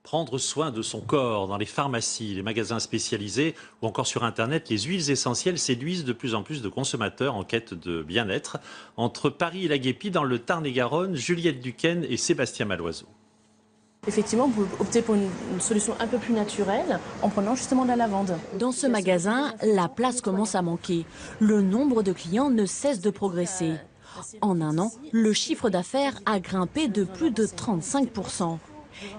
Prendre soin de son corps dans les pharmacies, les magasins spécialisés ou encore sur Internet, les huiles essentielles séduisent de plus en plus de consommateurs en quête de bien-être. Entre Paris et la Guépie, dans le Tarn-et-Garonne, Juliette Duquesne et Sébastien Maloiseau. Effectivement, vous optez pour une solution un peu plus naturelle en prenant justement de la lavande. Dans ce magasin, la place commence à manquer. Le nombre de clients ne cesse de progresser. En un an, le chiffre d'affaires a grimpé de plus de 35%.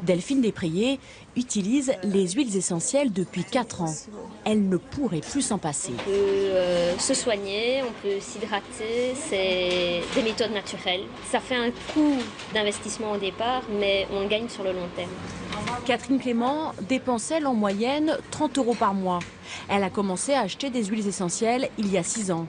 Delphine Desprayés utilise les huiles essentielles depuis 4 ans. Elle ne pourrait plus s'en passer. On peut se soigner, on peut s'hydrater, c'est des méthodes naturelles. Ça fait un coût d'investissement au départ, mais on gagne sur le long terme. Catherine Clément dépense en moyenne 30 € par mois. Elle a commencé à acheter des huiles essentielles il y a 6 ans.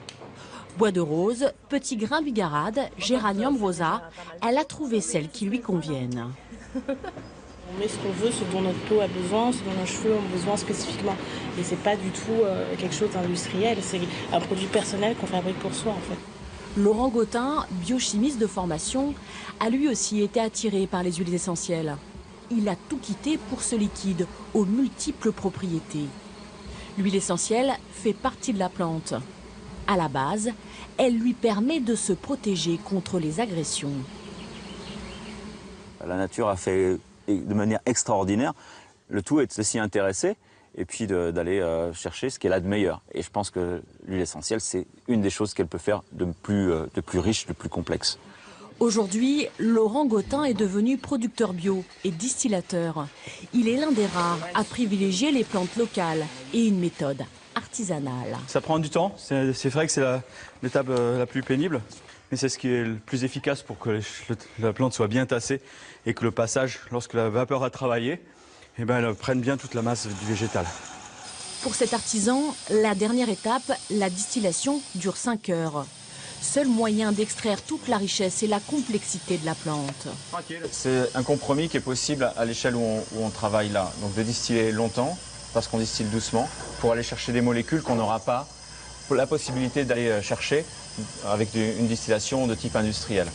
Bois de rose, petit grain bigarade, géranium rosa, elle a trouvé celles qui lui conviennent. On met ce qu'on veut, ce dont notre peau a besoin, ce dont nos cheveux ont besoin spécifiquement. Et c'est pas du tout quelque chose d'industriel, c'est un produit personnel qu'on fabrique pour soi en fait. Laurent Gautin, biochimiste de formation, a lui aussi été attiré par les huiles essentielles. Il a tout quitté pour ce liquide aux multiples propriétés. L'huile essentielle fait partie de la plante. À la base, elle lui permet de se protéger contre les agressions. La nature a fait de manière extraordinaire. Le tout est de s'y intéresser et puis d'aller chercher ce qu'elle a de meilleur. Et je pense que l'huile essentielle, c'est une des choses qu'elle peut faire de plus riche, de plus complexe. Aujourd'hui, Laurent Gautin est devenu producteur bio et distillateur. Il est l'un des rares à privilégier les plantes locales et une méthode artisanale. Ça prend du temps, c'est vrai que c'est l'étape la plus pénible. Mais c'est ce qui est le plus efficace pour que la plante soit bien tassée et que le passage, lorsque la vapeur a travaillé, elle prenne bien toute la masse du végétal. Pour cet artisan, la dernière étape, la distillation, dure 5 heures. Seul moyen d'extraire toute la richesse et la complexité de la plante. C'est un compromis qui est possible à l'échelle où on travaille là. Donc de distiller longtemps, parce qu'on distille doucement, pour aller chercher des molécules qu'on n'aura pas la possibilité d'aller chercher avec une distillation de type industriel.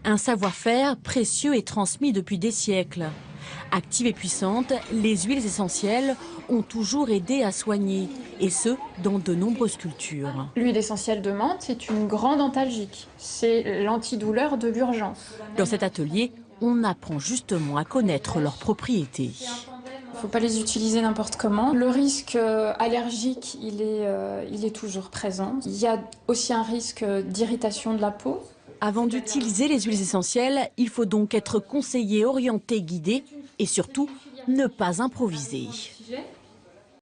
Un savoir-faire précieux et transmis depuis des siècles. Actives et puissantes, les huiles essentielles ont toujours aidé à soigner, et ce, dans de nombreuses cultures. L'huile essentielle de menthe, c'est une grande antalgique. C'est l'antidouleur de l'urgence. Dans cet atelier, on apprend justement à connaître leurs propriétés. Il ne faut pas les utiliser n'importe comment. Le risque allergique, il est toujours présent. Il y a aussi un risque d'irritation de la peau. Avant d'utiliser les huiles essentielles, il faut donc être conseillé, orienté, guidé et surtout ne pas improviser.